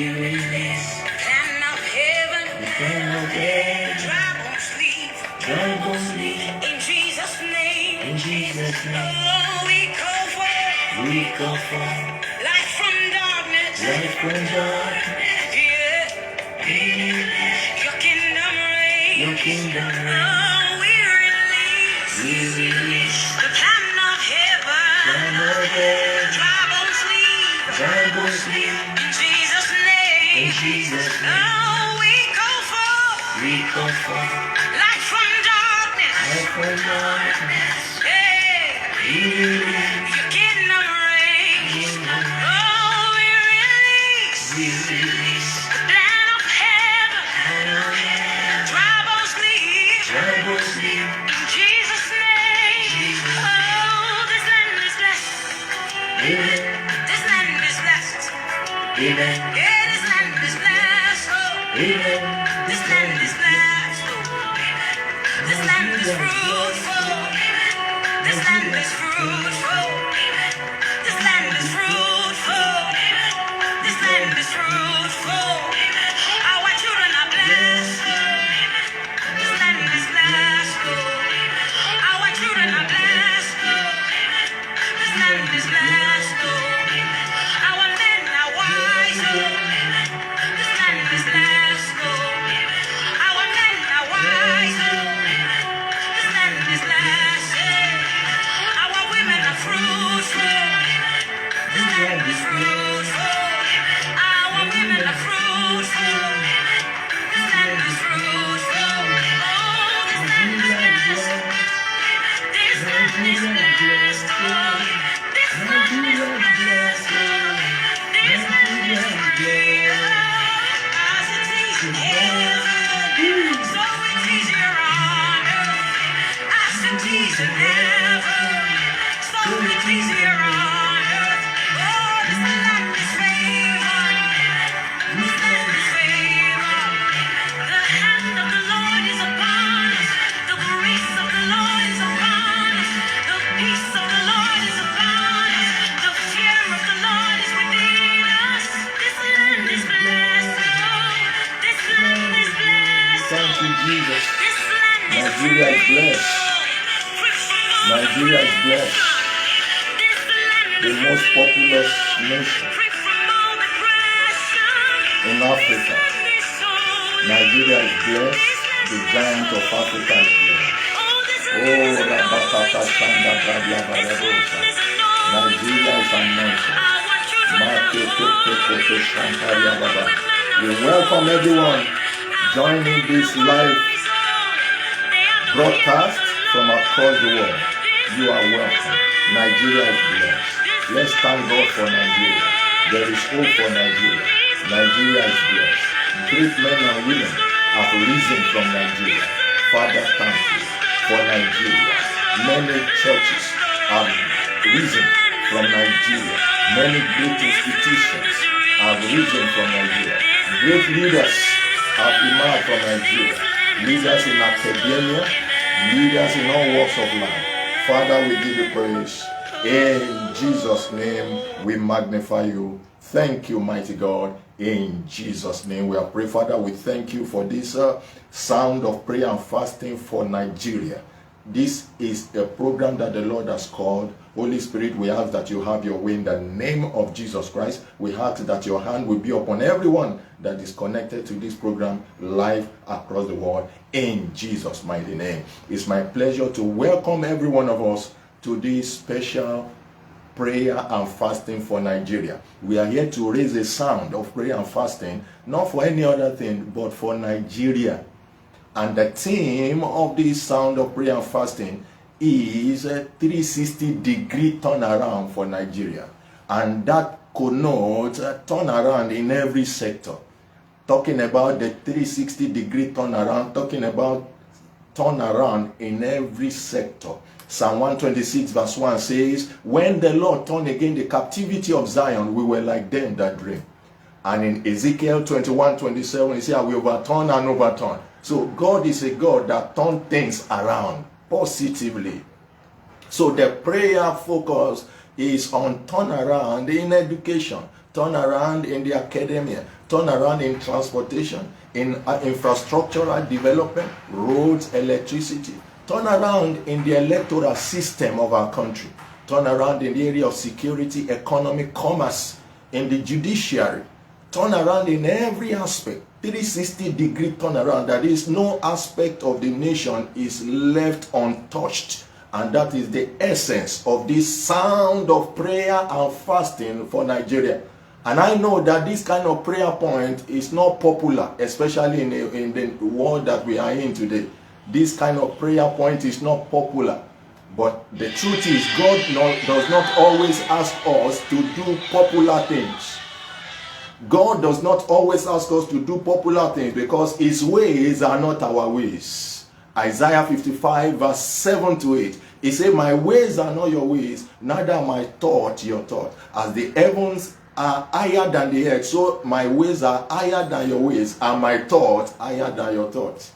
release. Plan of heaven. Dry bones sleep. In Jesus' name. Oh, we call for light from darkness. Yeah. Your kingdom reign. Oh, we release. The plan of heaven. Dry bones sleep. In Jesus' name. Oh, we call for light from darkness. Hey. Your kingdom reign. Oh, we release. The plan of heaven. Dry bones sleep. In Jesus' name. Oh, this land is blessed. This land is blessed. Yeah, this land is blessed. Oh. This land is blessed. Oh. This land is fruitful. This land is fruitful. This land is fruitful. This land is fruitful. Our children are blessed. This land is blessed. Our children are blessed. This land is blessed. Our men are wise. This land is blessed. Our men are wise. This land is blessed. Our women are fruitful. This land is fruitful. Our women are fruitful. This land is fruitful. Oh, this land is blessed. This land is blessed. Oh, this land is blessed. Oh, this land is free. As it is in heaven, so it is here on earth. As it is in heaven, so it is here on earth. Oh, this land is favored. This land is favored. The hand of the Lord is upon us. The grace of the Lord is upon us. The peace of the Lord is upon us. The fear of the Lord is within us. This land is blessed. Oh, this land is blessed. Thank you, Jesus. This land is Nigeria is blessed. Nigeria is blessed. The most populous nation in Africa. Nigeria is blessed. The giant of Africa is blessed. Oh, Rabakata Shanda Brabla Baradosa. Nigeria is anointed. We welcome everyone joining this live broadcast from across the world. You are welcome. Nigeria is blessed. Let's thank God for Nigeria. There is hope for Nigeria. Nigeria is blessed. Great men and women have risen from Nigeria. Father, thank you for Nigeria. Many churches have risen from Nigeria. Many great institutions have risen from Nigeria. Great leaders have emerged from Nigeria. Leaders in academia, leaders in all walks of life. Father, we give you praise. In Jesus' name, we magnify you. Thank you, mighty God. In Jesus' name, we are praying. Father, we thank you for this sound of prayer and fasting for Nigeria. This is a program that the Lord has called. Holy Spirit, we ask that you have your way in the name of Jesus Christ. We ask that your hand will be upon everyone that is connected to this program live across the world in Jesus' mighty name. It's my pleasure to welcome every one of us to this special prayer and fasting for Nigeria. We are here to raise a sound of prayer and fasting, not for any other thing, but for Nigeria. And the theme of this sound of prayer and fasting is a 360-degree turnaround for Nigeria. And that connotes a turnaround in every sector. Talking about the 360-degree turnaround, talking about turnaround in every sector. Psalm 126 verse 1 says, when the Lord turned again the captivity of Zion, we were like them that dream. And in Ezekiel 21:27, he said, I will overturn and overturn. So God is a God that turns things around positively. So the prayer focus is on turnaround in education, turnaround in the academia, turnaround in transportation, in infrastructural development, roads, electricity, turnaround in the electoral system of our country, turnaround in the area of security, economic, commerce, in the judiciary, turnaround in every aspect, 360-degree turnaround. That is, no aspect of the nation is left untouched. And that is the essence of this sound of prayer and fasting for Nigeria. And I know that this kind of prayer point is not popular, especially in the world that we are in today. This kind of prayer point is not popular. But the truth is, God does not always ask us to do popular things. God does not always ask us to do popular things because his ways are not our ways. Isaiah 55 verse 7 to 8. He said, my ways are not your ways, neither are my thoughts your thoughts. As the heavens are higher than the earth, so my ways are higher than your ways, and my thoughts higher than your thoughts.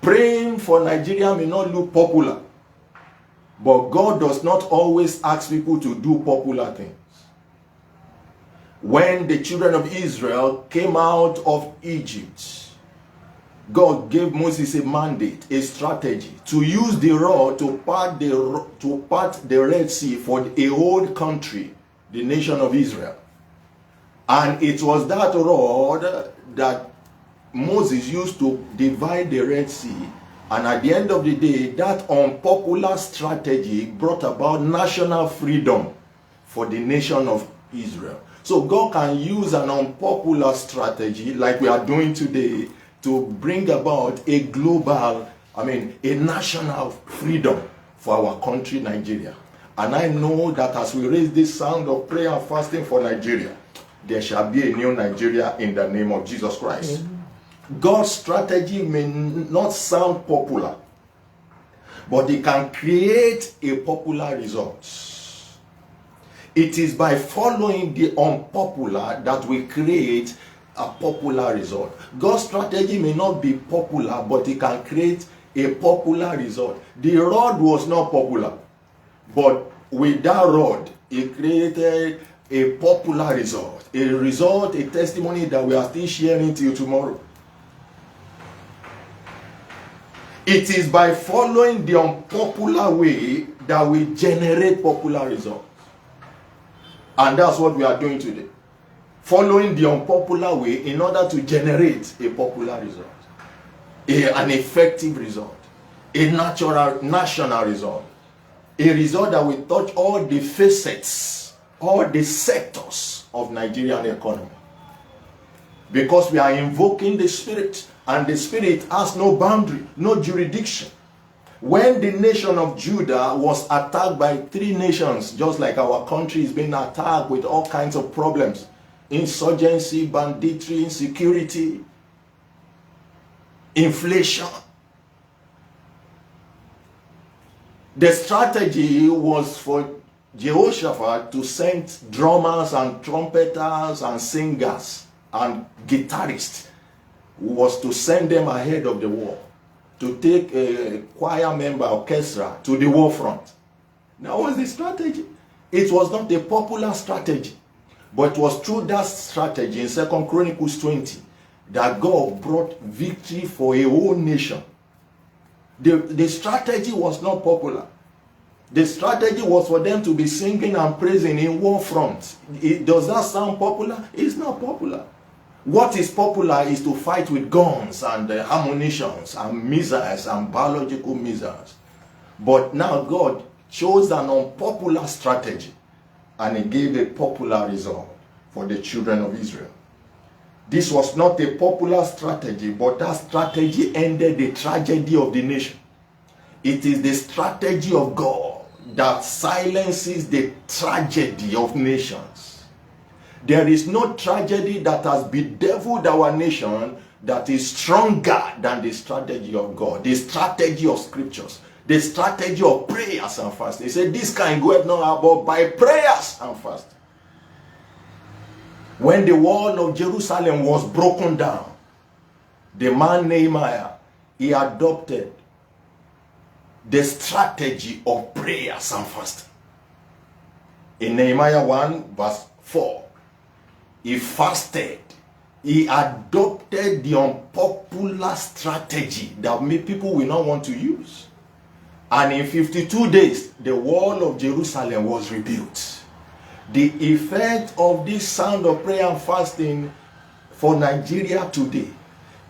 Praying for Nigeria may not look popular, but God does not always ask people to do popular things. When the children of Israel came out of Egypt, God gave Moses a mandate, a strategy, to use the rod to part the Red Sea for a whole country, the nation of Israel. And it was that rod that Moses used to divide the Red Sea. And at the end of the day, that unpopular strategy brought about national freedom for the nation of Israel. So God can use an unpopular strategy like we are doing today to bring about a global, a national freedom for our country, Nigeria. And I know that as we raise this sound of prayer and fasting for Nigeria, there shall be a new Nigeria in the name of Jesus Christ. God's strategy may not sound popular, but it can create a popular result. It is by following the unpopular that we create a popular result. God's strategy may not be popular, but it can create a popular result. The rod was not popular, but with that rod, it created a popular result. A testimony that we are still sharing till tomorrow. It is by following the unpopular way that we generate popular results. And that's what we are doing today. Following the unpopular way in order to generate a popular result. An effective result. A national result. A result that will touch all the facets, all the sectors of Nigerian economy. Because we are invoking the Spirit, and the Spirit has no boundary, no jurisdiction. When the nation of Judah was attacked by 3 nations, just like our country is being attacked with all kinds of problems, insurgency, banditry, insecurity, inflation, the strategy was for Jehoshaphat to send drummers and trumpeters and singers and guitarists, was to send them ahead of the war, to take a choir member, orchestra to the war front. That was the strategy. It was not a popular strategy, but it was through that strategy in 2 Chronicles 20 that God brought victory for a whole nation. The strategy was not popular. The strategy was for them to be singing and praising in war front. Does that sound popular? It's not popular. What is popular is to fight with guns and ammunitions and missiles and biological missiles. But now God chose an unpopular strategy, and he gave a popular result for the children of Israel. This was not a popular strategy, but that strategy ended the tragedy of the nation. It is the strategy of God that silences the tragedy of nations. There is no tragedy that has bedeviled our nation that is stronger than the strategy of God, the strategy of scriptures, the strategy of prayers and fasting. He said, this kind goeth not about by prayers and fasting. When the wall of Jerusalem was broken down, the man Nehemiah, he adopted the strategy of prayers and fasting. In Nehemiah 1 verse 4, he fasted. He adopted the unpopular strategy that people will not want to use. And in 52 days, the wall of Jerusalem was rebuilt. The effect of this sound of prayer and fasting for Nigeria today,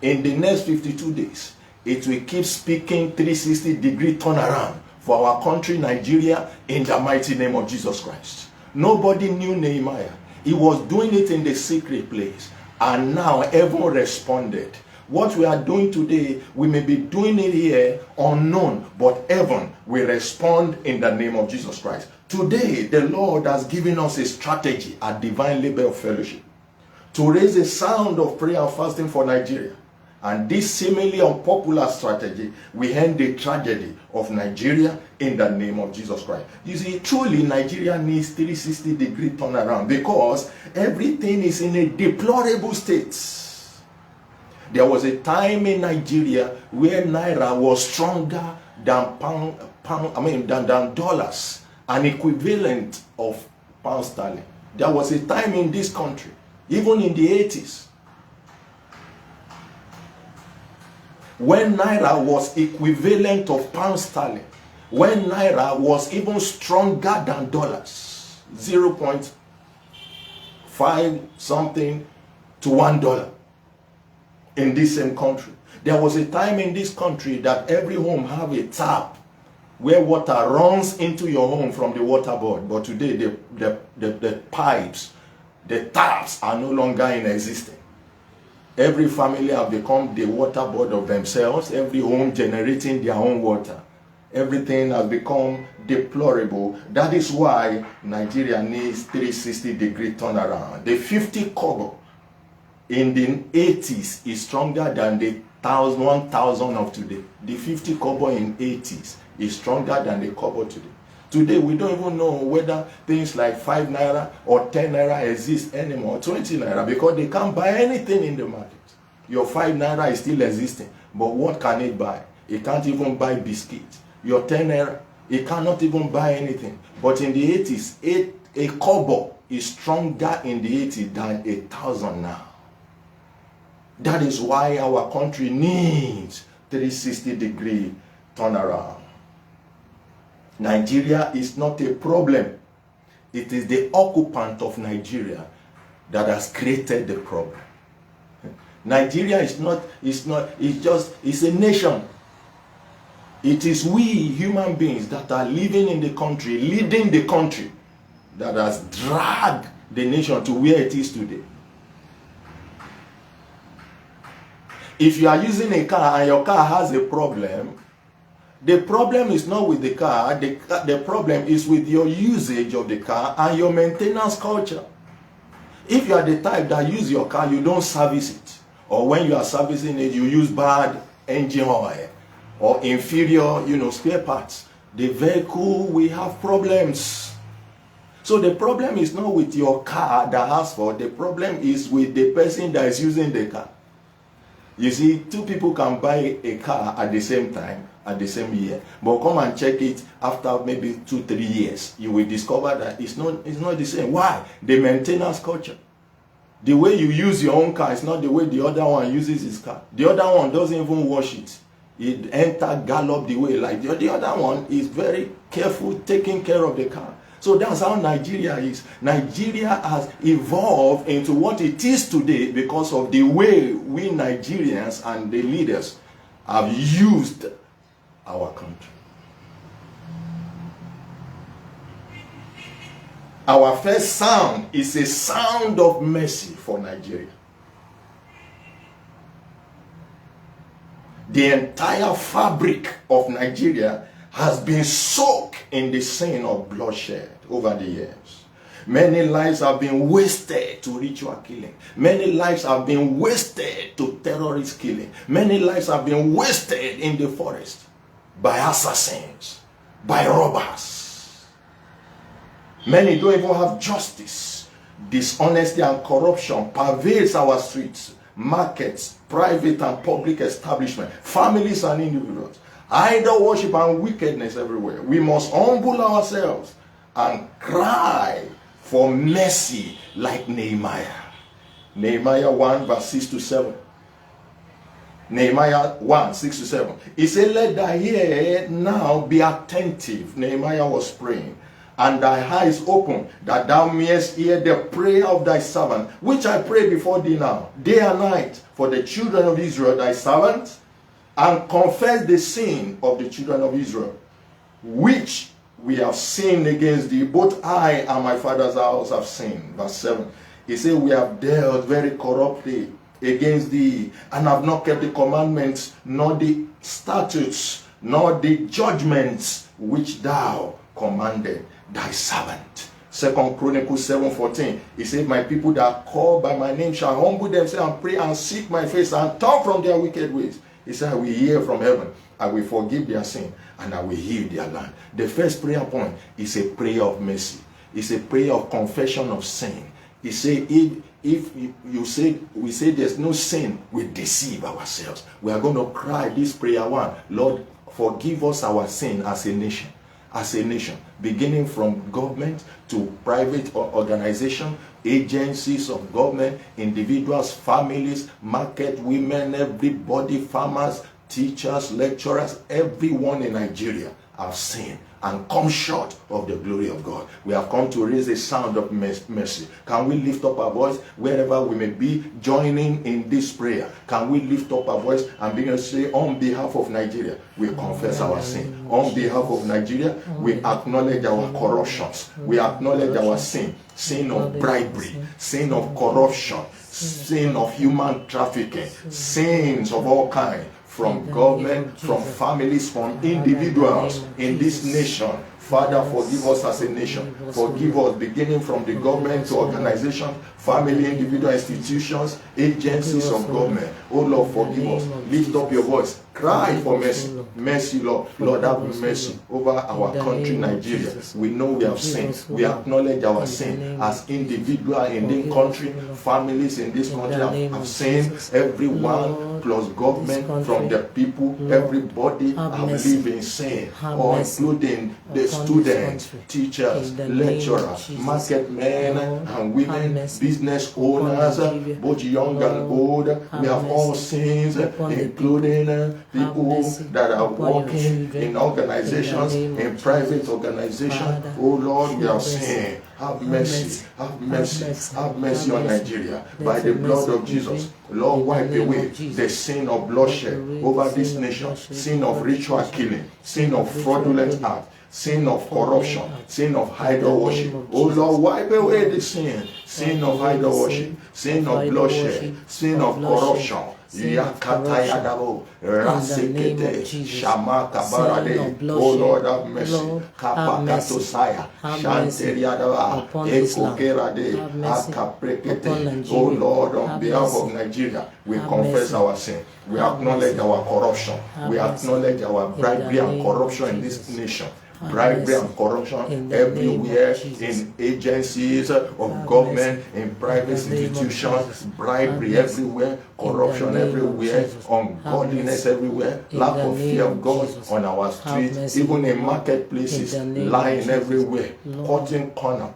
in the next 52 days, it will keep speaking 360-degree turnaround for our country, Nigeria, in the mighty name of Jesus Christ. Nobody knew Nehemiah. He was doing it in the secret place. And now heaven responded. What we are doing today, we may be doing it here unknown, but heaven will respond in the name of Jesus Christ. Today, the Lord has given us a strategy at Divine Labor of Fellowship to raise a sound of prayer and fasting for Nigeria. And this seemingly unpopular strategy will end the tragedy of Nigeria in the name of Jesus Christ. You see, truly Nigeria needs 360-degree turnaround because everything is in a deplorable state. There was a time in Nigeria where Naira was stronger than than dollars, an equivalent of pound sterling. There was a time in this country, even in the 80s, when Naira was equivalent of pound sterling, when Naira was even stronger than dollars, 0.5 something to $1 in this same country. There was a time in this country that every home have a tap where water runs into your home from the water board. But today the pipes, the taps are no longer in existence. Every family have become the water board of themselves, every home generating their own water. Everything has become deplorable. That is why Nigeria needs 360-degree turnaround. The 50 kobo in the 80s is stronger than the 1,000 of today. The 50 kobo in 80s is stronger than the kobo today. Today, we don't even know whether things like 5 naira or 10 naira exist anymore, 20 naira, because they can't buy anything in the market. Your 5 naira is still existing, but what can it buy? It can't even buy biscuits. Your 10 naira, it cannot even buy anything. But in the 80s, a kobo is stronger in the 80s than 1,000 now. That is why our country needs 360-degree turnaround. Nigeria is not a problem. It is the occupant of Nigeria that has created the problem. Nigeria is a nation. It is we human beings that are living in the country, leading the country, that has dragged the nation to where it is today. If you are using a car and your car has a problem, the problem is not with the car. The problem is with your usage of the car and your maintenance culture. If you are the type that use your car, you don't service it. Or when you are servicing it, you use bad engine oil or inferior, spare parts. The vehicle will have problems. So the problem is not with your car that has fault. The problem is with the person that is using the car. You see, 2 people can buy a car at the same time, at the same year, but come and check it after maybe 2-3 years. You will discover that it's not the same. Why? The maintenance culture. The way you use your own car is not the way the other one uses his car. The other one doesn't even wash it. It enter gallop the way. Like the other one is very careful taking care of the car. So that's how Nigeria is. Nigeria has evolved into what it is today because of the way we Nigerians and the leaders have used our country. Our first sound is a sound of mercy for Nigeria. The entire fabric of Nigeria has been soaked in the sin of bloodshed over the years. Many lives have been wasted to ritual killing. Many lives have been wasted to terrorist killing. Many lives have been wasted in the forest by assassins, by robbers. Many don't even have justice. Dishonesty and corruption pervades our streets, markets, private and public establishments, families and individuals. Idol worship and wickedness everywhere. We must humble ourselves and cry for mercy like Nehemiah. Nehemiah 1 verse 6 to 7. Nehemiah 1, 6 to 7. He said, let thy ear now be attentive. Nehemiah was praying. And thy eyes open, that thou mayest hear the prayer of thy servant, which I pray before thee now, day and night, for the children of Israel, thy servants, and confess the sin of the children of Israel, which we have sinned against thee. Both I and my father's house have sinned. Verse 7. He said, we have dealt very corruptly against thee, and have not kept the commandments, nor the statutes, nor the judgments which thou commanded thy servant. 2 Chronicles 7:14. He said, my people that are called by my name shall humble themselves and pray and seek my face and turn from their wicked ways. He said, I will hear from heaven, I will forgive their sin, and I will heal their land. The first prayer point is a prayer of mercy. It's a prayer of confession of sin. He said, if we say there's no sin, we deceive ourselves. We are going to cry this prayer one. Lord, forgive us our sin as a nation. As a nation, beginning from government to private organization, agencies of government, individuals, families, market women, everybody, farmers, teachers, lecturers, everyone in Nigeria have sinned and come short of the glory of God. We have come to raise a sound of mercy. Can we lift up our voice wherever we may be joining in this prayer? Can we lift up our voice and begin to say, on behalf of Nigeria, we confess our sin. On behalf of Nigeria, we acknowledge our corruptions. We acknowledge our sin. Sin of bribery, sin of corruption, sin of human trafficking, sins of all kinds, from government, from families, from individuals in this nation. Father, forgive us as a nation. Forgive us, beginning from the government to organizations, family, individual institutions, agencies of government. Oh Lord, forgive us. Lift up your voice. Cry for mercy. Mercy, Lord. Lord, have mercy over our country, Nigeria. We know we have sinned. We acknowledge our sin as individuals in this country, families in this country have sinned. Everyone plus government, from the people, everybody have lived in sin, or including the students, teachers, lecturers, market men and women, business owners, both young and old. We have all sins, including people that are working in organizations, in private organizations. Oh Lord, we have sinned. Have mercy, have mercy, have mercy on Nigeria. By the blood of Jesus, Lord, wipe away the sin of bloodshed over this nation, sin of ritual killing, sin of fraudulent act, sin of corruption, sin of idol worship. Oh Lord, wipe away the sin of idol worship, sin of bloodshed, sin of corruption. Yakatayadabo, Rasekete, Shamaka Barade. Oh Lord, have mercy. Kapakatosaya, Shanteriadaba, Ekokerade, Akaprekete. Oh Lord, on behalf of Nigeria, we confess our sin. We acknowledge our corruption. We acknowledge our bribery and corruption in this nation. Bribery and corruption everywhere, in agencies of government, in private institutions, bribery everywhere, corruption everywhere, ungodliness everywhere, lack of fear of God on our streets, even in marketplaces, lying everywhere, cutting corner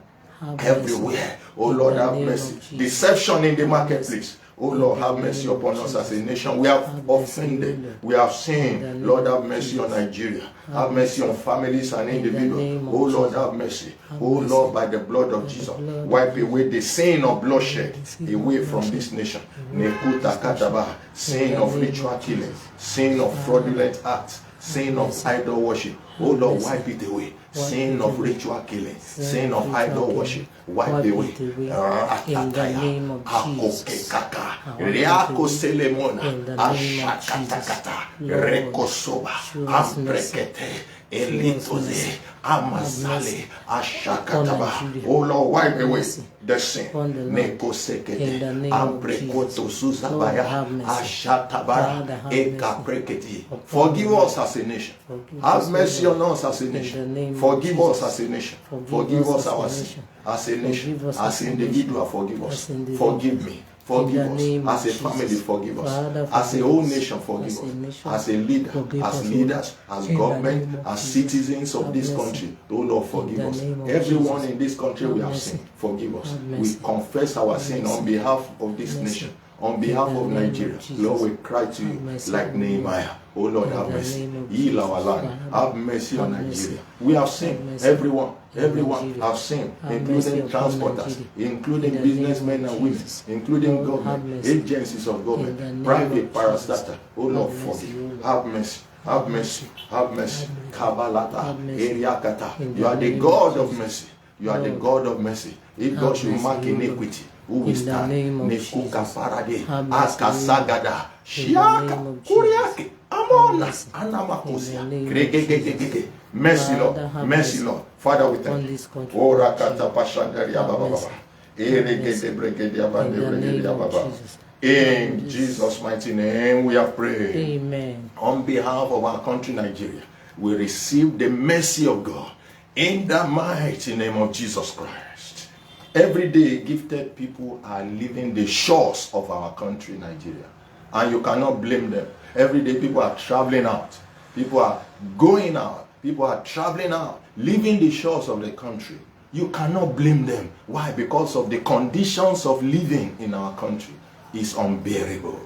everywhere. Oh Lord, have mercy. Deception in the marketplace. Oh Lord, have mercy upon us as a nation. We have offended. We have sinned. Lord, have mercy on Nigeria. Have mercy on families and individuals. Oh Lord, have mercy. Oh Lord, by the blood of Jesus, wipe away the sin of bloodshed away from this nation. Nekuta kataba, sin of ritual killing, sin of fraudulent acts, sin of idol worship. Oh Lord, wipe it away. Sin of ritual killing, sin of idol worship, wipe away. Ratataya, akokekaka, riako selemona, ashakatakata, rekosoba, ambrekete, elitoze, amazale, ashakataba. Oh Lord, wipe away the sin. Nekosekete, ambrekoto suzabaya, ashatabara, ekaprekete. Forgive us as a nation. Have mercy on us as a nation. Forgive us as a nation. Forgive us our sin. As a nation, as individual, forgive us. Forgive me. Forgive In the name us. of As a family, Jesus. forgive us. Father, As a forgive whole us. nation, forgive As a us. nation, As a leader, forgive as us, leaders, as in the government, name of as Jesus. citizens of Have this mercy. country, oh Lord, forgive the us. name of Everyone Jesus. in this country Have we have mercy. sinned, forgive us. Have We mercy. confess our Have sin on mercy. behalf of this Mercy. nation, on behalf In the of name of Nigeria. Jesus. Lord, we cry to Have you mercy, like O Lord. Nehemiah. Oh Lord, In have the mercy. name of Heal our Jesus, land. Father. Have mercy on Have Nigeria. mercy. We have Have sinned. mercy. Everyone In Everyone Nigeria. have sinned, Have mercy including upon transporters, Nigeria. including In the name businessmen of and women, Jesus. including Lord, have government, mercy. agencies of In government, the name private of parastatal. Oh Lord, Have mercy, forgive. O Lord. Have mercy. Have mercy. Have mercy. Have mercy. Kabalata. Have mercy. Eriakata. In You the are the name God of of Jesus. mercy. You are the Lord, God of mercy. If have God should mercy, mark O Lord. iniquity, who will In the stand? name of Nekuka Jesus. parade. Have mercy, O Lord. Akasagada. In the Shiaka. name of Kuriake. Jesus. Amona. mercy. Anamakosia. In the name of Gregegegege. Mercy, Lord. Father, have Mercy, mercy Lord. Father, we upon thank you. this country. Oh, Rakata Pashandaria Have Baba mercy. Baba. mercy. Eregedebrigedia In the Bandebregedia name of Baba. Jesus. In Lord, Jesus' mighty name, we have prayed. Amen. On behalf of our country, Nigeria, we receive the mercy of God in the mighty name of Jesus Christ. Every day, gifted people are leaving the shores of our country, Nigeria, and you cannot blame them. Every day, people are traveling out. People are going out. People are traveling out, leaving the shores of the country. You cannot blame them. Why? Because of the conditions of living in our country is unbearable.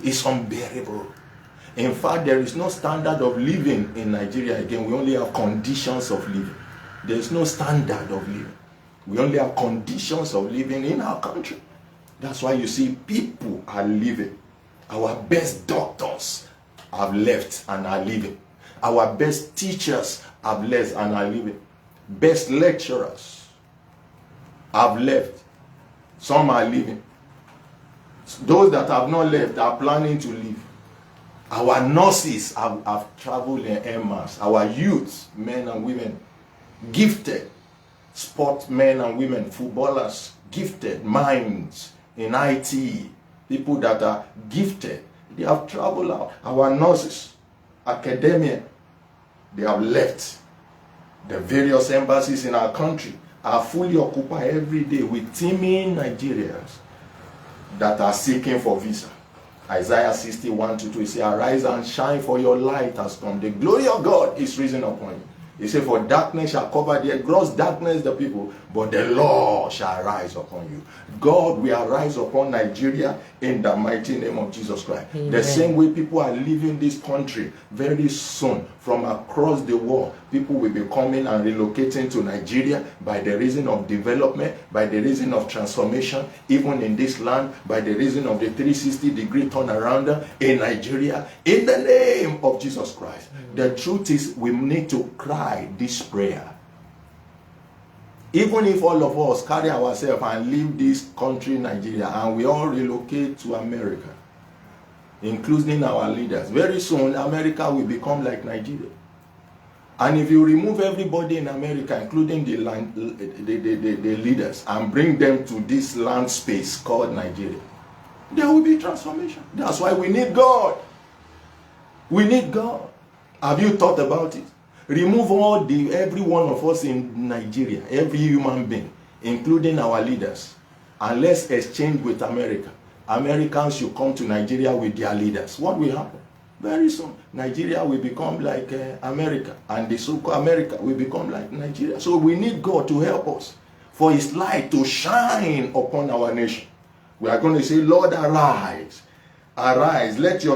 It's unbearable. In fact, there is no standard of living in Nigeria again. We only have conditions of living. There is no standard of living. We only have conditions of living in our country. That's why you see people are leaving. Our best doctors have left and are leaving. Our best teachers have left and are leaving. Best lecturers have left. Some are leaving. Those that have not left are planning to leave. Our nurses have traveled in air mass. Our youths, men and women, gifted sportsmen and women, footballers, gifted minds in IT, people that are gifted, they have traveled out. Our nurses, academia, they have left. The various embassies in our country are fully occupied every day with teeming Nigerians that are seeking for visa. Isaiah 61:2 says, arise and shine, for your light has come. The glory of God is risen upon you. He said, for darkness shall cover the gross darkness the people, but the Lord shall rise upon you. God will arise upon Nigeria in the mighty name of Jesus Christ. Amen. The same way people are leaving this country very soon from across the world, people will be coming and relocating to Nigeria by the reason of development, by the reason of transformation, even in this land, by the reason of the 360-degree turnaround in Nigeria, in the name of Jesus Christ. The truth is, we need to cry this prayer. Even if all of us carry ourselves and leave this country, Nigeria, and we all relocate to America, including our leaders, very soon America will become like Nigeria. And if you remove everybody in America, including the leaders, and bring them to this land space called Nigeria, there will be transformation. That's why we need God. We need God. Have you thought about it? Remove every one of us in Nigeria, every human being, including our leaders, and let's exchange with America. Americans should come to Nigeria with their leaders. What will happen? Very soon, Nigeria will become like America, and the so-called America will become like Nigeria. So we need God to help us, for His light to shine upon our nation. We are going to say, Lord, arise. Arise, let your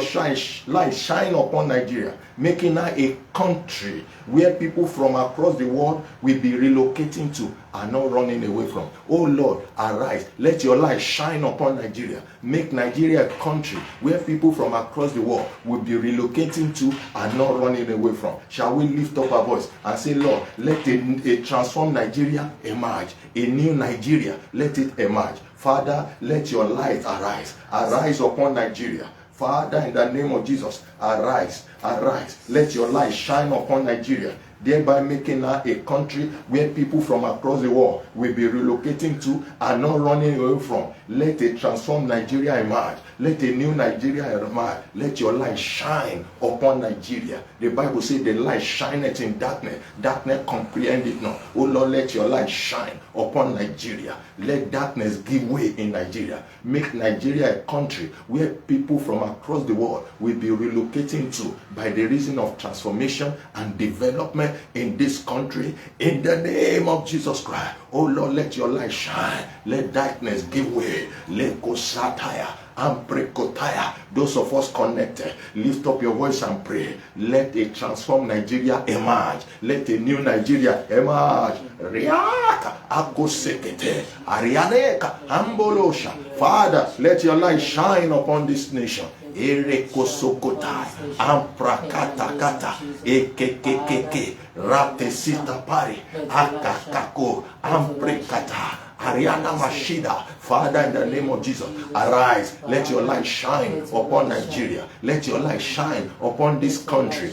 light shine upon Nigeria, making her a country where people from across the world will be relocating to and not running away from. Oh Lord, arise, let your light shine upon Nigeria. Make Nigeria a country where people from across the world will be relocating to and not running away from. Shall we lift up our voice and say, Lord, let a transformed Nigeria emerge, a new Nigeria, let it emerge. Father, let your light arise. Arise upon Nigeria. Father, in the name of Jesus, arise, arise. Let your light shine upon Nigeria, thereby making her a country where people from across the world will be relocating to and not running away from. Let a transformed Nigeria emerge. Let a new Nigeria emerge. Let your light shine upon Nigeria. The Bible says the light shineth in darkness. Darkness comprehend it not. Oh Lord, let your light shine upon Nigeria. Let darkness give way in Nigeria. Make Nigeria a country where people from across the world will be relocating to by the reason of transformation and development in this country. In the name of Jesus Christ. Oh Lord, let your light shine. Let darkness give way. Let go satire and prekotaya. Those of us connected, lift up your voice and pray. Let a transformed Nigeria emerge. Let a new Nigeria emerge. Riaka akosekete arianeka ambolosha. Father, let your light shine upon this nation. Erekosokotai amprakatakata ekekekeke ratesita pari akakako amprekata Ariana Mashida. Father, in the name of Jesus, arise. Let your light shine upon Nigeria. Let your light shine upon this country,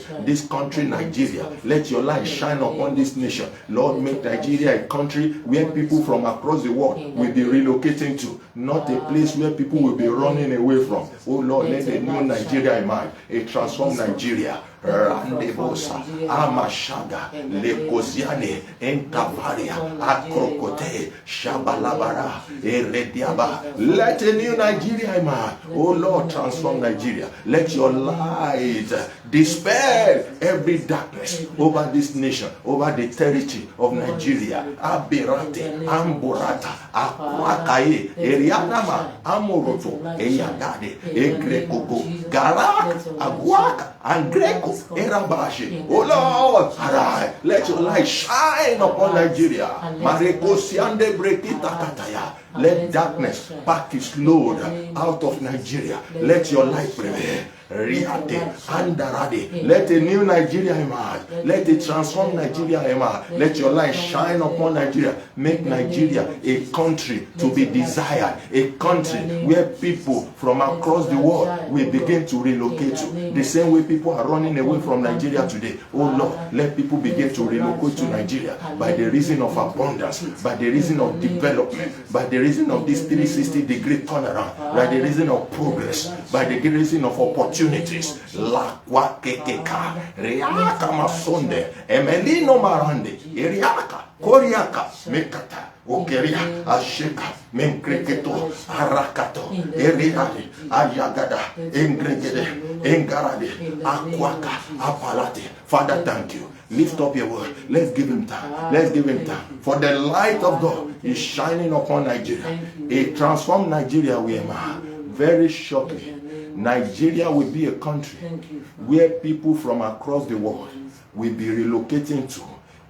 Nigeria. Let your light shine upon this nation. Lord, make Nigeria a country where people from across the world will be relocating to, not a place where people will be running away from. Oh Lord, let a new Nigeria emerge, a transformed Nigeria. Randebosa, Amashaga, Lekoziane, Entavaria, Akrokote, Shabalabara, Erediaba. Let a new Nigeria emerge. Oh Lord, transform Nigeria. Let your light dispel every darkness over this nation, over the territory of Nigeria. Abirate, Amburata, Akwakaye, Erianama, Amoroto, Eyagade, Egrekogo, Garak, Aguaka, and Greco. Erabashi. Oh Lord, arise. Let your light shine upon Nigeria. Marekosiande brekita kataya. Let darkness pack its load out of Nigeria. Let your light prevail. Riate, Andarade. Let a new Nigeria emerge. Let a transformed Nigeria emerge. Let your light shine upon Nigeria. Make Nigeria a country to be desired. A country where people from across the world will begin to relocate to. The same way people are running away from Nigeria today. Oh Lord, let people begin to relocate to Nigeria by the reason of abundance, by the reason of development, by the reason of this 360-degree turnaround, by the reason of progress, by the reason of opportunities. La Kwakeka, Riaka Masonde, Emelino Marande, Iriaka, Koriaka, Mekata, Okeria, Asheka, Menkreketo, Arakato, Eriade, Ayagada, Engregede, Engarade, Akwaka, Apalate. Father, thank you. Lift up your word. Let's give him time. Let's give him time. For the light of God is shining upon Nigeria. A transformed Nigeria we emerge. Very shortly, Nigeria will be a country where people from across the world will be relocating to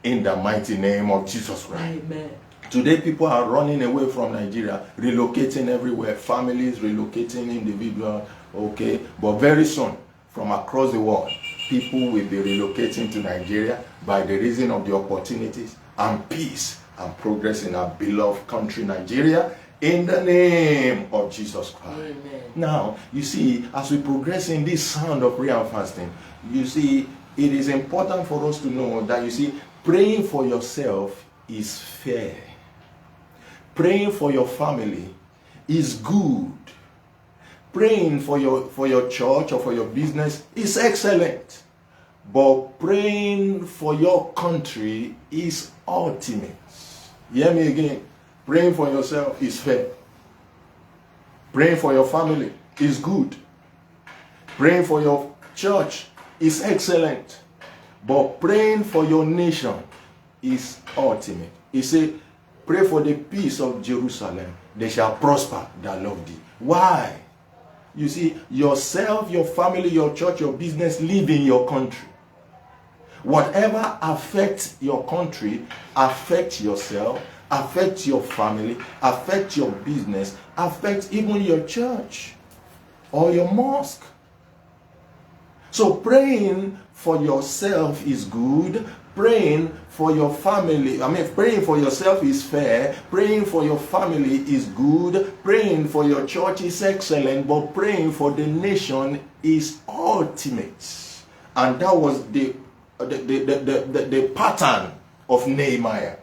in the mighty name of Jesus Christ. Amen. Today, people are running away from Nigeria, relocating everywhere. Families relocating, individuals, okay? But very soon, from across the world, people will be relocating to Nigeria by the reason of the opportunities and peace and progress in our beloved country, Nigeria, in the name of Jesus Christ. Amen. Now, you see, as we progress in this sound of prayer and fasting, you see, it is important for us to know that, you see, praying for yourself is fair. Praying for your family is good. Praying for your church or for your business is excellent. But praying for your country is ultimate. Hear me again. Praying for yourself is fair. Praying for your family is good. Praying for your church is excellent. But praying for your nation is ultimate. He said, pray for the peace of Jerusalem. They shall prosper that love thee. Why? You see, yourself, your family, your church, your business live in your country. Whatever affects your country affects yourself, affects your family, affects your business, affects even your church or your mosque. So praying for yourself is good. Praying for your family, praying for yourself is fair. Praying for your family is good. Praying for your church is excellent. But praying for the nation is ultimate. And that was the pattern of Nehemiah.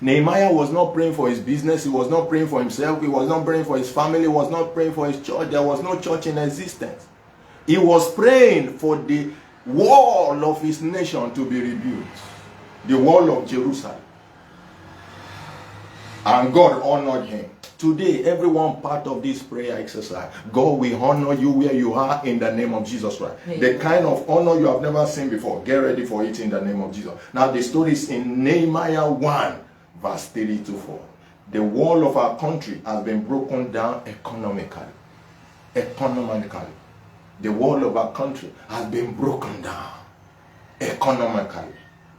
Nehemiah was not praying for his business. He was not praying for himself. He was not praying for his family. He was not praying for his church. There was no church in existence. He was praying for the wall of his nation to be rebuilt. The wall of Jerusalem. And God honored him. Today, everyone part of this prayer exercise, God will honor you where you are in the name of Jesus Christ. Amen. The kind of honor you have never seen before. Get ready for it in the name of Jesus. Now, the story is in Nehemiah 1, verse 3 to 4. The wall of our country has been broken down economically. Economically. The wall of our country has been broken down economically.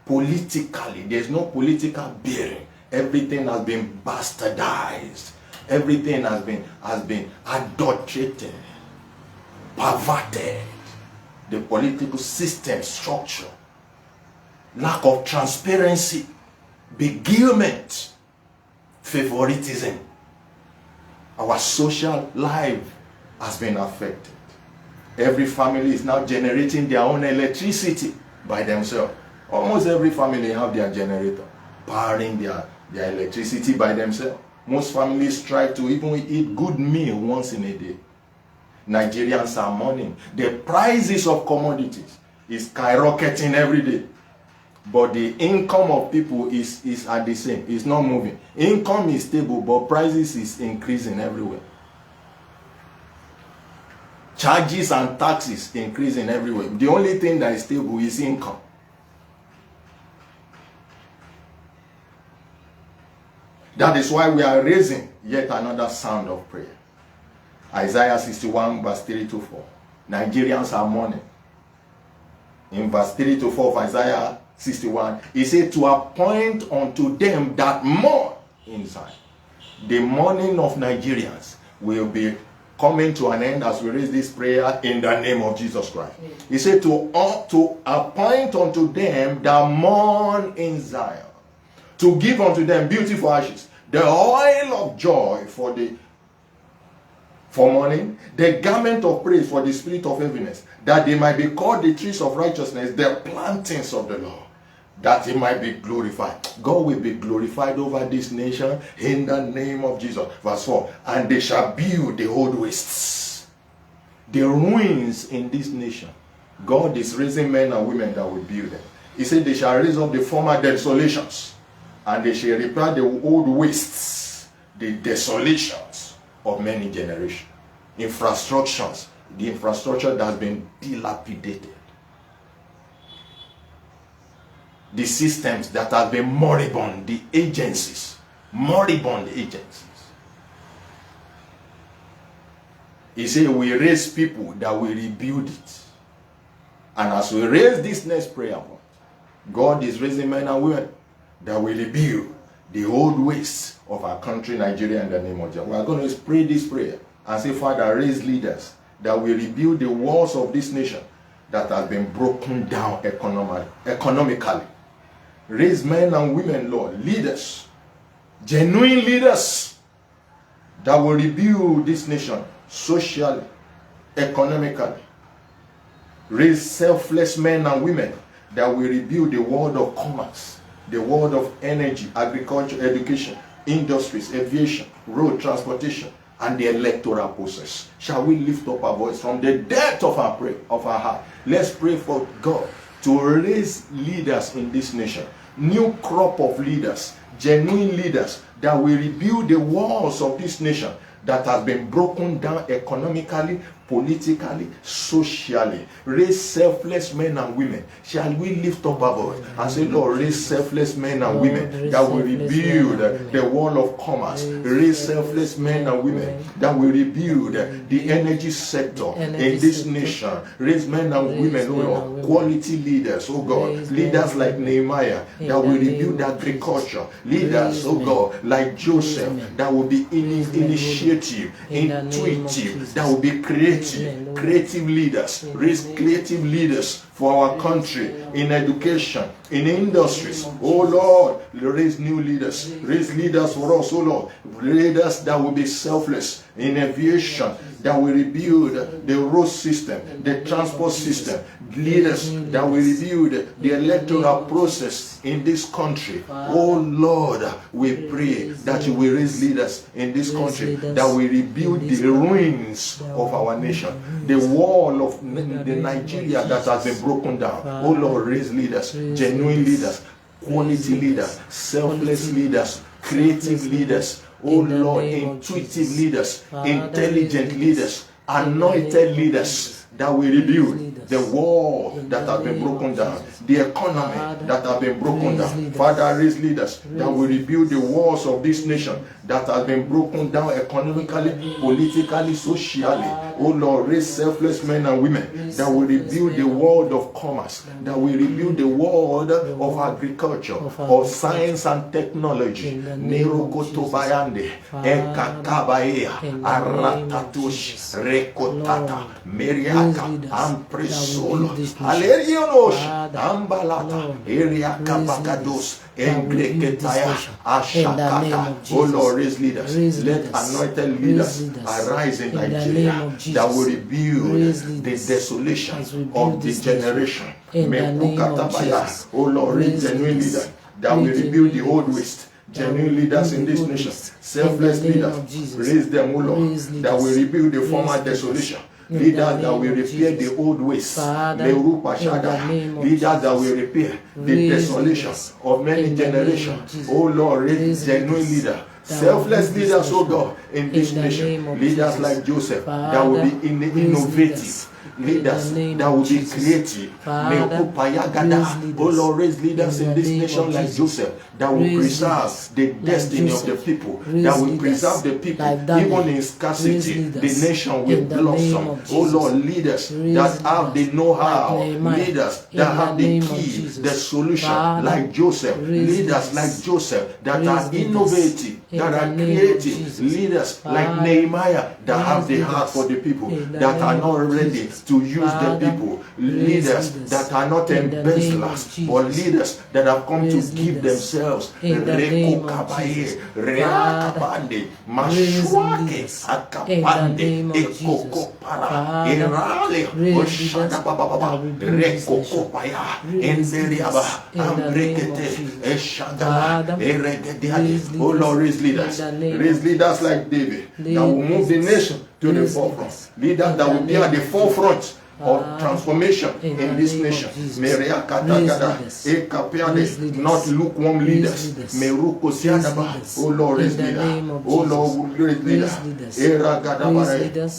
Politically, there's no political bearing. Everything has been bastardized. Everything has been adulterated, perverted. The political system structure, lack of transparency, beguilement, favoritism. Our social life has been affected. Every family is now generating their own electricity by themselves. Almost every family have their generator, powering their electricity by themselves. Most families try to even eat good meal once in a day. Nigerians are mourning. The prices of commodities is skyrocketing every day. But the income of people is at the same. It's not moving. Income is stable, but prices is increasing everywhere. Charges and taxes increasing everywhere. The only thing that is stable is income. That is why we are raising yet another sound of prayer. Isaiah 61 verse 3 to 4. Nigerians are mourning. In verse 3 to 4 of Isaiah 61, he said to appoint unto them that mourn in Zion. The mourning of Nigerians will be coming to an end as we raise this prayer in the name of Jesus Christ. He said to appoint unto them that mourn in Zion, to give unto them beautiful ashes, the oil of joy for mourning, the garment of praise for the spirit of heaviness, that they might be called the trees of righteousness, the plantings of the Lord, that he might be glorified. God will be glorified over this nation in the name of Jesus. Verse 4, and they shall build the old wastes, the ruins in this nation. God is raising men and women that will build them. He said they shall raise up the former desolations, and they shall repair the old wastes, the desolations of many generations. Infrastructures, the infrastructure that has been dilapidated. The systems that have been moribund, the agencies, moribund agencies. He said we raise people that will rebuild it. And as we raise this next prayer point, God is raising men and women that will rebuild the old ways of our country, Nigeria, in the name of Jesus. We are going to pray this prayer and say, Father, raise leaders that will rebuild the walls of this nation that has been broken down economically. Raise men and women, Lord, leaders, genuine leaders that will rebuild this nation socially, economically. Raise selfless men and women that will rebuild the world of commerce, the world of energy, agriculture, education, industries, aviation, road transportation, and the electoral process. Shall we lift up our voice from the depth of our heart? Let's pray for God to raise leaders in this nation, new crop of leaders, genuine leaders that will rebuild the walls of this nation that has been broken down economically, politically, socially. Raise selfless men and women. Shall we lift up our voice and say, Lord, raise selfless men and women that will rebuild the wall of commerce. Raise selfless men and women that will rebuild the energy sector in this nation. Raise men and women, oh Lord, quality leaders, oh God, leaders like Nehemiah that will rebuild agriculture. Leaders, oh God, like Joseph that will be initiative, intuitive, that will be creative leaders. Raise creative leaders for our country, in education, in industries. Oh Lord, raise new leaders. Raise leaders for us, oh Lord. Leaders that will be selfless in aviation, that will rebuild the road system, the transport system, leaders that will rebuild the electoral process in this country. Oh Lord, we pray that you will raise leaders in this country that will rebuild the ruins of our nation, the wall of the Nigeria that has been broken down. Oh Lord, raise leaders, genuine leaders, quality leaders, selfless leaders, creative leaders. Oh Lord, intuitive leaders, intelligent leaders, anointed leaders that will rebuild the wall that have been broken down, the economy that have been broken down. Father, raise leaders that will rebuild the walls of this nation that have been broken down economically, politically, socially. Oh Lord, raise selfless men and women that will rebuild the world of commerce, that will rebuild the world of agriculture, of science and technology. Nerokotobayande, Ekakabaea, Aratatush, Rekotata, Meriaka, Ampresolo, Alerionos, Ambalata, Eriaka Bagados, Engreketaya, Ashakata. Oh Lord, raise leaders. Let anointed leaders arise in Nigeria that will rebuild the desolation of the generation. Oh Lord, raise genuine leaders that will rebuild the old waste. Genuine leaders in this nation, selfless leaders, raise them, O Lord, that will rebuild the former desolation. Leaders that will repair the old ways. Leaders that will repair the desolation of many generations. Oh Lord, raise genuine leaders. Selfless leaders, oh God, in this nation. Leaders like Joseph that will be innovative. Leaders that will be creative. Oh Lord, raise leaders in this nation like Joseph that will preserve the destiny of the people, that will preserve the people even in scarcity. The nation will blossom. Oh Lord, leaders that have the know-how, leaders that have the key, the solution, like Joseph. Leaders like Joseph that are innovative, that are creative. Leaders like Nehemiah that have the heart for the people, that are not ready to use the people. Leaders that are not embezzlers, but leaders that have come to give themselves. Oh Lord, raise leaders. Raise leaders like David that will move the nation to the forefront. Leaders that will be at the forefront of transformation in this nation. Not lukewarm leaders. Oh Lord, raise leaders. Oh Lord, raise leaders.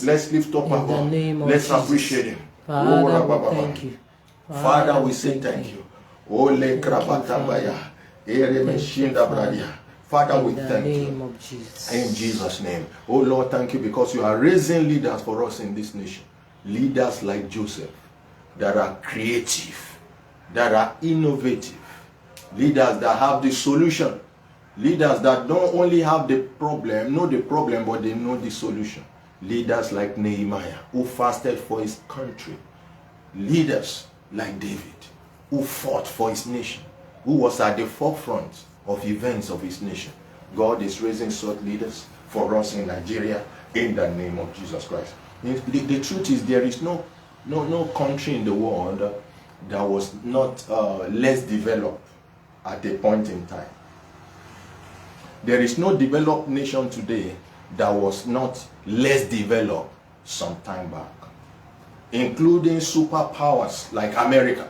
Let's lift up our God. Let's appreciate him. Thank you. Father, we say thank you. Ole krabatabaya. Father, we thank you. In Jesus' name. Oh Lord, thank you because you are raising leaders for us in this nation. Leaders like Joseph that are creative, that are innovative, leaders that have the solution, leaders that don't only have the problem, know the problem, but they know the solution. Leaders like Nehemiah, who fasted for his country. Leaders like David, who fought for his nation, who was at the forefront of events of his nation. God is raising such leaders for us in Nigeria in the name of Jesus Christ. The truth is, there is no country in the world that was not less developed at a point in time. There is no developed nation today that was not less developed some time back, including superpowers like America.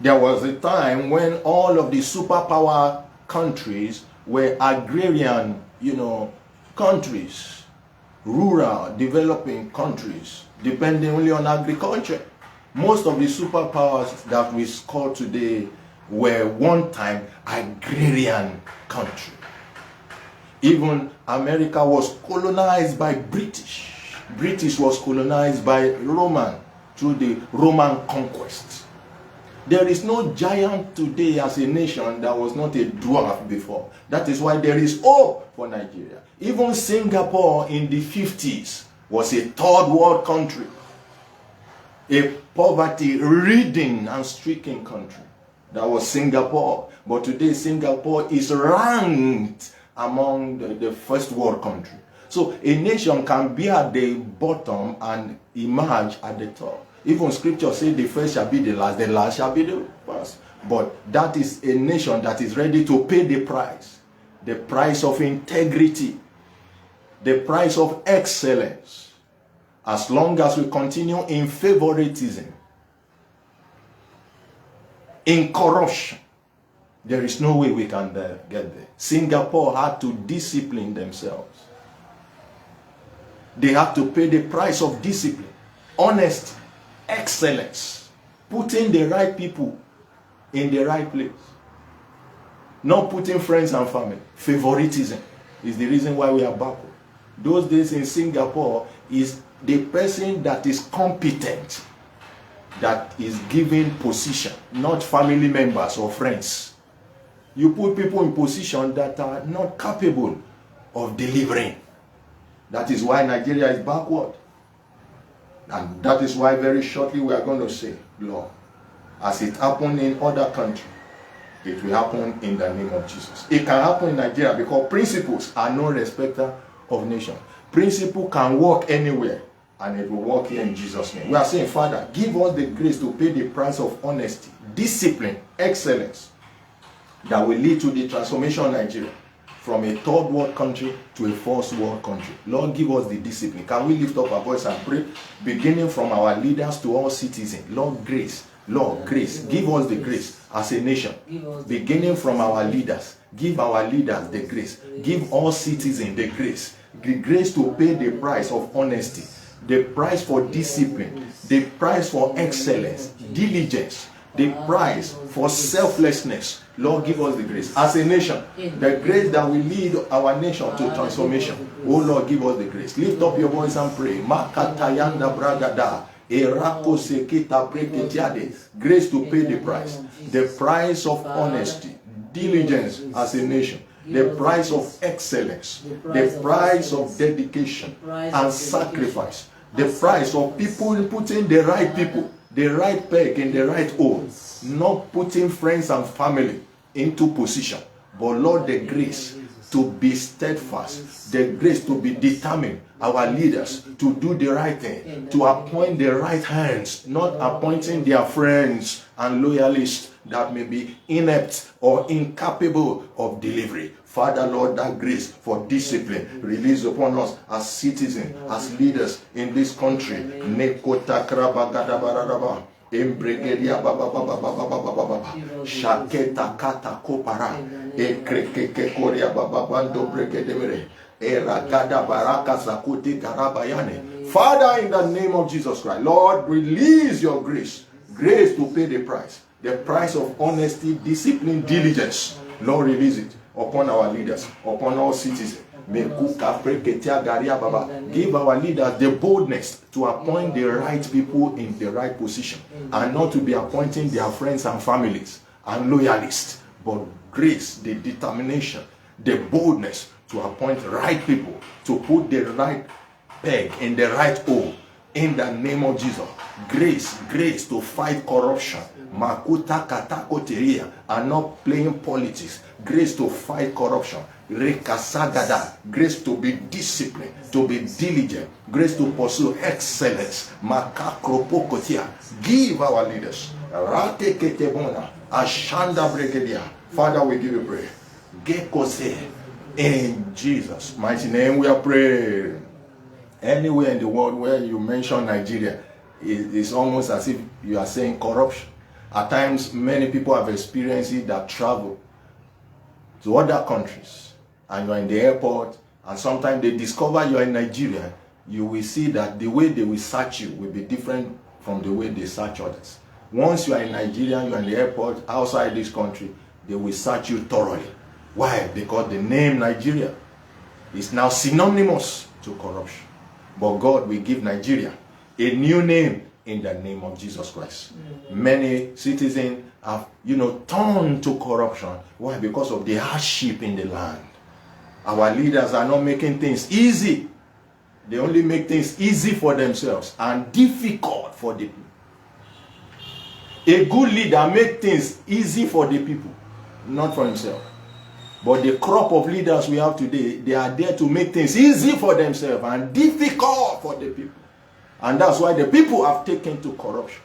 There was a time when all of the superpower countries were agrarian, countries, rural, developing countries, depending only on agriculture. Most of the superpowers that we score today were one time agrarian country. Even America was colonized by British. British was colonized by Roman through the Roman conquest. There is no giant today as a nation that was not a dwarf before. That is why there is hope for Nigeria. Even Singapore in the 50s was a third world country, a poverty-ridden and stricken country. That was Singapore. But today Singapore is ranked among the first world country. So a nation can be at the bottom and emerge at the top. Even scripture says the first shall be the last shall be the first. But that is a nation that is ready to pay the price of integrity, the price of excellence. As long as we continue in favoritism, in corruption, there is no way we can get there. Singapore had to discipline themselves. They have to pay the price of discipline, honesty, excellence, putting the right people in the right place. Not putting friends and family. Favoritism is the reason why we are backward. Those days in Singapore is the person that is competent that is given position, not family members or friends. You put people in position that are not capable of delivering. That is why Nigeria is backward. And that is why very shortly we are going to say, Lord, as it happened in other countries, it will happen in the name of Jesus. It can happen in Nigeria because principles are no respecter of nation. Principle can work anywhere, and it will work here in Jesus' name. We are saying, Father, give us the grace to pay the price of honesty, discipline, excellence, that will lead to the transformation of Nigeria from a third world country to a first world country. Lord, give us the discipline. Can we lift up our voice and pray, beginning from our leaders to all citizens? Lord, grace. Lord, grace. Give us the grace as a nation. Beginning from our leaders. Give our leaders the grace. Give all citizens the grace. The grace to pay the price of honesty, the price for discipline, the price for excellence, diligence, the price for selflessness. Lord, give us the grace as a nation, the grace that will lead our nation to transformation. Oh Lord, give us the grace. Lift up your voice and pray. Makatayanda bragada. Grace to pay the price of honesty, diligence as a nation, the price of excellence, the price of dedication and sacrifice, the price of people putting the right people, the right peg in the right hole, not putting friends and family into position, but Lord, the grace to be steadfast, the grace to be determined, our leaders to do the right thing, to appoint the right hands, not appointing their friends and loyalists that may be inept or incapable of delivery. Father, Lord, that grace for discipline release upon us as citizens, as leaders in this country. Embregedia baba baba baba baba baba shaketa kata kopara ekreke koria baba bando bregedemere eragada baraka sakuti garabayane. Father, in the name of Jesus Christ, Lord, release your grace to pay the price of honesty, discipline, diligence. Lord, release it upon our leaders, upon all citizens. Give our leaders the boldness to appoint the right people in the right position, and not to be appointing their friends and families and loyalists, but grace, the determination, the boldness to appoint right people, to put the right peg in the right hole. In the name of Jesus, grace to fight corruption, makuta katakoteria, and not playing politics. Grace to fight corruption, rekasagada. Grace to be disciplined, to be diligent. Grace to pursue excellence, makakropokotia. Give our leaders rate ketebona ashanda bregedia. Father, we give you praise. Gekose, in Jesus' mighty name we are praying. Anywhere in the world where you mention Nigeria, it's almost as if you are saying corruption. At times, many people have experienced it that travel to other countries, and you are in the airport, and sometimes they discover you are in Nigeria. You will see that the way they will search you will be different from the way they search others. Once you are in Nigeria, you are in the airport, outside this country, they will search you thoroughly. Why? Because the name Nigeria is now synonymous to corruption. But God will give Nigeria a new name in the name of Jesus Christ. Many citizens have, turned to corruption. Why? Because of the hardship in the land. Our leaders are not making things easy. They only make things easy for themselves and difficult for the people. A good leader makes things easy for the people, not for himself. But the crop of leaders we have today, they are there to make things easy for themselves and difficult for the people. And that's why the people have taken to corruption.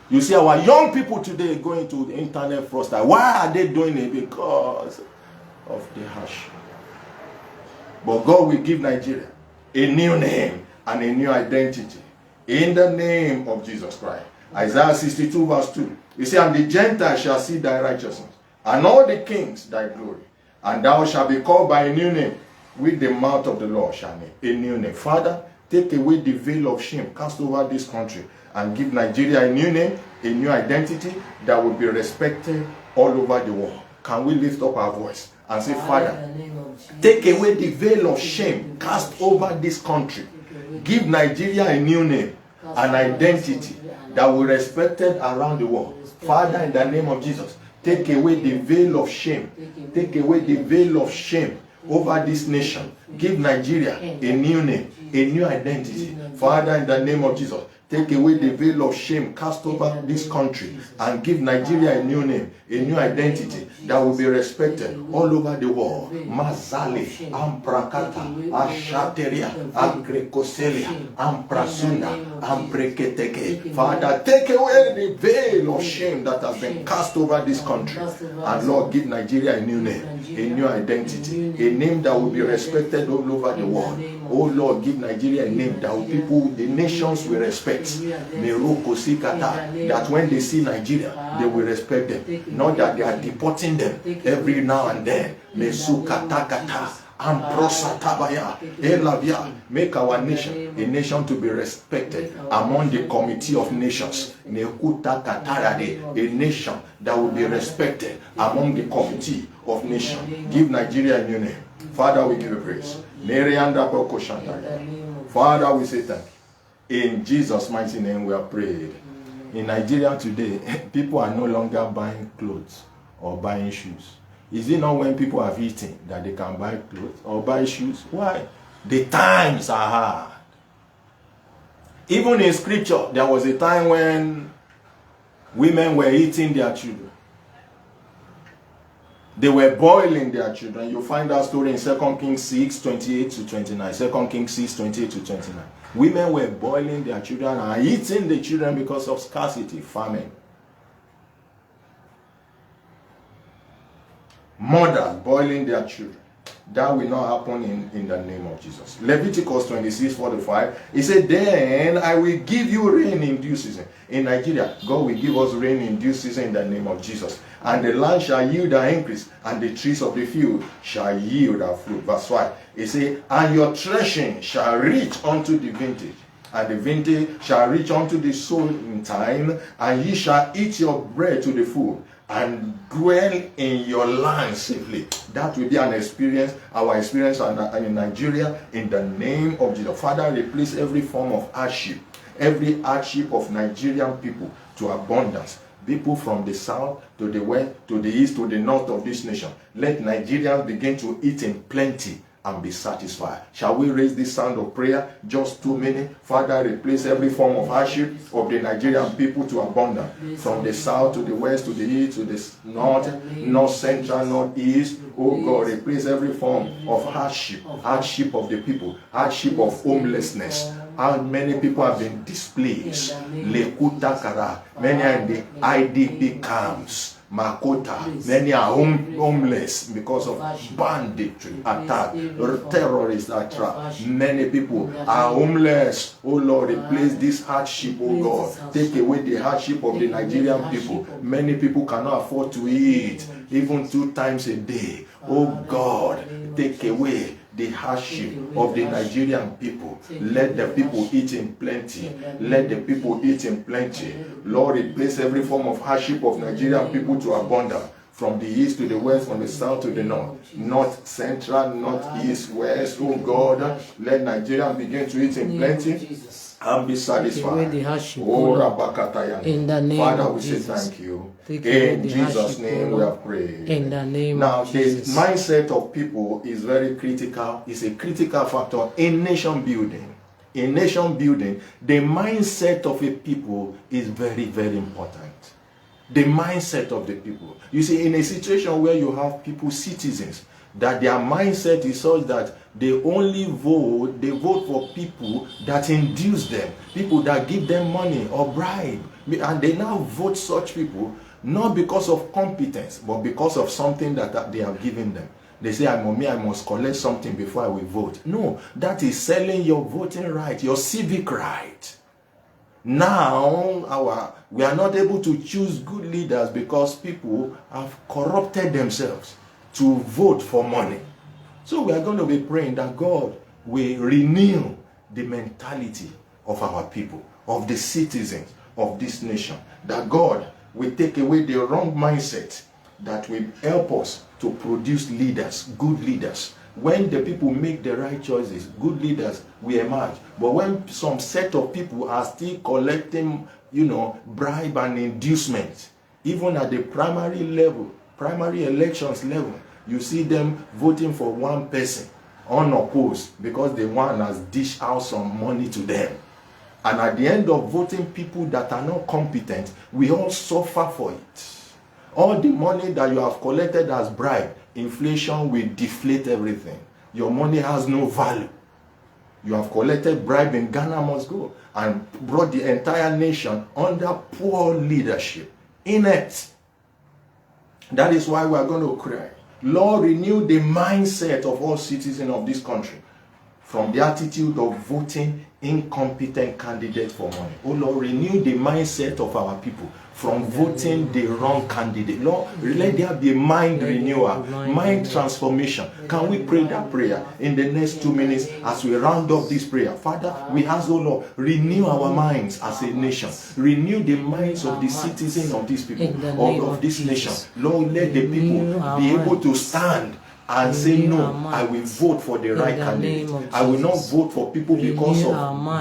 You see our young people today going to the internet fraudster. Why are they doing it? Because of the hash. But God will give Nigeria a new name and a new identity in the name of Jesus Christ. Isaiah 62 verse 2. You see, and the Gentiles shall see thy righteousness, and all the kings thy glory. And thou shalt be called by a new name, with the mouth of the Lord shall name. A new name. Father, take away the veil of shame cast over this country and give Nigeria a new name, a new identity that will be respected all over the world. Can we lift up our voice and say, Father, take away the veil of shame cast over this country. Give Nigeria a new name, an identity that will be respected around the world. Father, in the name of Jesus, take away the veil of shame. Take away the veil of shame over this nation. Give Nigeria a new name, a new identity. Father, in the name of Jesus, take away the veil of shame cast over this country and give Nigeria a new name, a new identity that will be respected all over the world. Mazali, Amprakata, Ashateria, Agrekoselia, Amprasunda, Ampreketeke. Father, take away the veil of shame that has been cast over this country. And Lord, give Nigeria a new name, a new identity, a name that will be respected all over the world. Oh Lord, give Nigeria a name that people, the nations will respect. That when they see Nigeria, they will respect them. Not that they are deporting them every now and then. Make our nation a nation to be respected among the committee of nations. A nation that will be respected among the committee of nations. Give Nigeria a new name. Father, we give you praise. Father, we say thank you. In Jesus' mighty name we are prayed. In Nigeria today, people are no longer buying clothes or buying shoes. Is it not when people have eaten that they can buy clothes or buy shoes? Why? The times are hard. Even in scripture, there was a time when women were eating their children. They were boiling their children. You find that story in 2 Kings 6, 28 to 29. 2 Kings 6, 28 to 29. Women were boiling their children and eating the children because of scarcity, famine. Mothers boiling their children. That will not happen in the name of Jesus. Leviticus 26, 45. He said, then I will give you rain in due season. In Nigeria, God will give us rain in due season in the name of Jesus. And the land shall yield her increase, and the trees of the field shall yield her fruit. Verse 5. He said, and your threshing shall reach unto the vintage, and the vintage shall reach unto the sowing time, and ye shall eat your bread to the full, and dwell in your land safely. That will be an experience, our experience in Nigeria, in the name of Jesus. Father, replace every form of hardship, every hardship of Nigerian people to abundance. People from the south to the west, to the east, to the north of this nation. Let Nigerians begin to eat in plenty and be satisfied. Shall we raise this sound of prayer? Just 2 minutes. Father, replace every form of hardship of the Nigerian people to abundance. From the south to the west, to the east, to the north central, north east. Oh God, replace every form of hardship of the people, hardship of homelessness. How many people have been displaced? Lekutakara. Many are in the IDP camps. Makota. Many are homeless because of banditry attack, terrorist attack. Many people are homeless. Oh Lord, replace this hardship, oh God. Take away the hardship of the Nigerian people. Many people cannot afford to eat, even 2 times a day. Oh God, take away the hardship of the Nigerian people. Let the people eat in plenty. Let the people eat in plenty. Lord, replace every form of hardship of Nigerian people to abundance. From the east to the west, from the south to the north central, north east, west. Oh God, let Nigerians begin to eat in plenty and be satisfied. Oh, Rabakataya. In the name Father, of we Jesus. say thank you. Take In Jesus' name we have prayed. In the name Now, of the Jesus. mindset of people is very critical. It's a critical factor in nation building. In nation building, the mindset of a people is very, very important. the mindset of the people. You see, in a situation where you have people, citizens, that their mindset is such that they vote for people that induce them, people that give them money or bribe, and they now vote such people not because of competence, but because of something that they have given them. They say, I must collect something before I will vote. No, that is selling your voting right, your civic right. Now, we are not able to choose good leaders because people have corrupted themselves to vote for money. So we are going to be praying that God will renew the mentality of our people, of the citizens of this nation. That God will take away the wrong mindset that will help us to produce leaders, good leaders. When the people make the right choices, good leaders will emerge. But when some set of people are still collecting, bribe and inducement, even at the primary level, primary elections level, you see them voting for one person unopposed because the one has dished out some money to them. And at the end of voting people that are not competent, we all suffer for it. All the money that you have collected as bribe, inflation will deflate everything. Your money has no value. You have collected bribe in Ghana must go and brought the entire nation under poor leadership. Inept. That is why we are going to cry. Lord, renew the mindset of all citizens of this country from the attitude of voting incompetent candidates for money. Oh Lord, renew the mindset of our people from voting the wrong candidate. Lord, let there be a mind renewal, mind transformation. Can we pray that prayer in the next 2 minutes as we round up this prayer? Father, we ask, oh Lord, renew our minds as a nation. Renew the minds of the citizens of these people, of this nation. Lord, let the people be able to stand and say, no, I will vote for the right candidate. I will not vote for people because of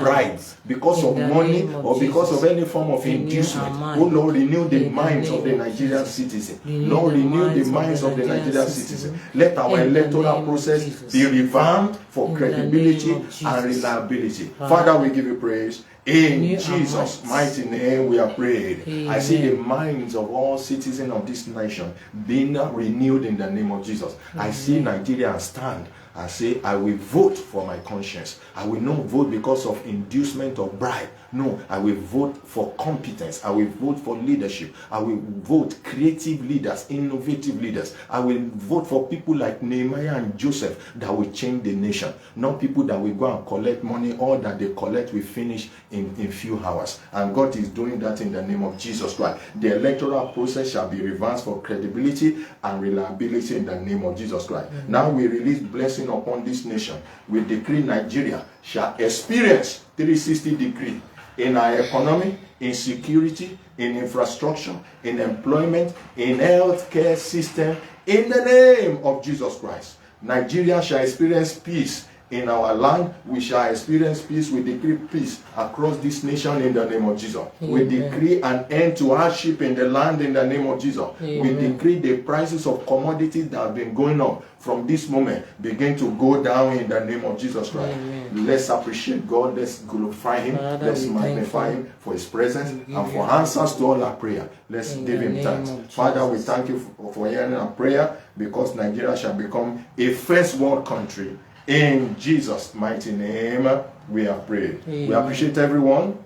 bribes, because of money, or because of any form of inducement. Oh Lord, renew the minds of the Nigerian citizen. Lord, renew the minds of the Nigerian citizen. Let our electoral process be revamped for credibility and reliability. Father, we give you praise. In Jesus' mighty name we are prayed. I see the minds of all citizens of this nation being renewed in the name of Jesus. I see Nigeria stand. I say, I will vote for my conscience. I will not vote because of inducement or bribe. No, I will vote for competence. I will vote for leadership. I will vote creative leaders, innovative leaders. I will vote for people like Nehemiah and Joseph that will change the nation. Not people that will go and collect money, or that they collect will finish in few hours. And God is doing that in the name of Jesus Christ. The electoral process shall be revamped for credibility and reliability in the name of Jesus Christ. Now we release blessing upon this nation. We decree Nigeria shall experience 360 degree in our economy, in security, in infrastructure, in employment, in healthcare system, in the name of Jesus Christ. Nigeria shall experience peace in our land. We shall experience peace. We decree peace across this nation in the name of Jesus. Amen. We decree an end to hardship in the land in the name of Jesus. Amen. We decree the prices of commodities that have been going up from this moment begin to go down in the name of Jesus Christ. Amen. Let's appreciate God. Let's glorify Him. Father, let's magnify Him for His presence and for answers to all our prayer. Let's give Him thanks. Father, we thank you for hearing our prayer, because Nigeria shall become a first world country. In Jesus' mighty name, we have prayed. Amen. We appreciate everyone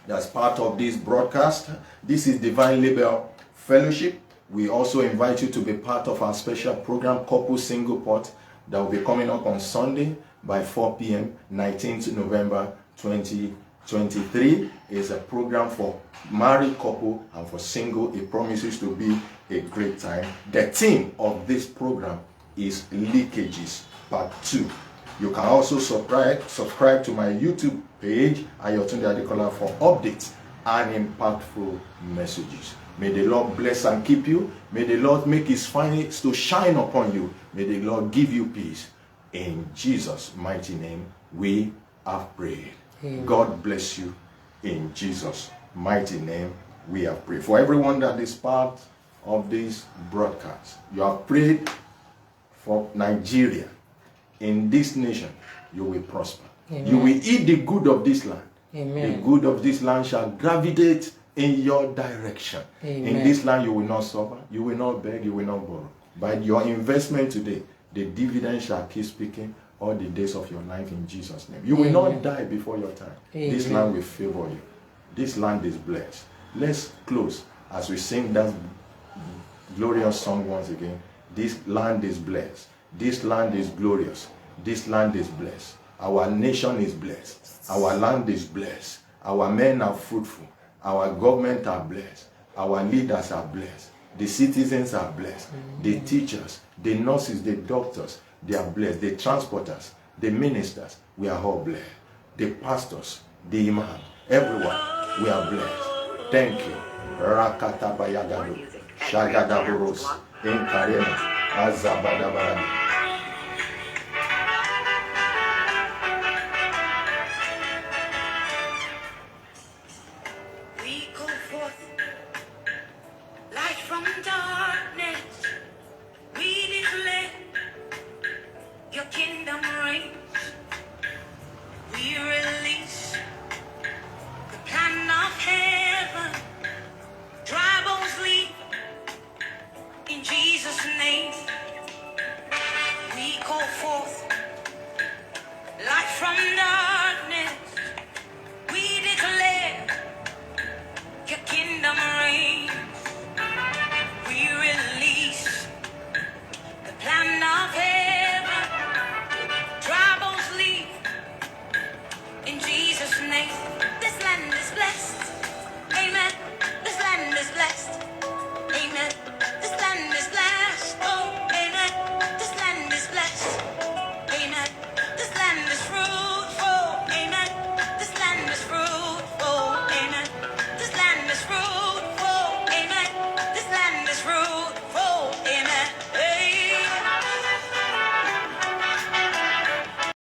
that's part of this broadcast. This is Divine Label Fellowship. We also invite you to be part of our special program, Couple Single Pot, that will be coming up on Sunday by 4 p.m., 19th November 2023. It's a program for married couple and for single. It promises to be a great time. The theme of this program is leakages. Part 2. You can also subscribe to my YouTube page, Ayotunde Adekola, for updates and impactful messages. May the Lord bless and keep you. May the Lord make His face to shine upon you. May the Lord give you peace. In Jesus' mighty name, we have prayed. Amen. God bless you. In Jesus' mighty name, we have prayed. For everyone that is part of this broadcast, you have prayed for Nigeria. In this nation, you will prosper. Amen. You will eat the good of this land. Amen. The good of this land shall gravitate in your direction. Amen. In this land, you will not suffer, you will not beg, you will not borrow. By your investment today, the dividend shall keep speaking all the days of your life in Jesus' name. You will not die before your time. This Amen. land will favor you. This land is blessed. Let's close as we sing that glorious song once again. This land is blessed. This land is glorious. This land is blessed. Our nation is blessed. Our land is blessed. Our men are fruitful. Our government are blessed. Our leaders are blessed. The citizens are blessed. The teachers, the nurses, the doctors, they are blessed. The transporters, the ministers, we are all blessed. The pastors, the imam, everyone, we are blessed. Thank you. Rakata bayagado, shagadaburos, inkarena, azabadabaradi. We go forth, light from darkness. We declare your kingdom reigns. We release the plan of heaven. Dry bones leave in Jesus' name. We call forth light from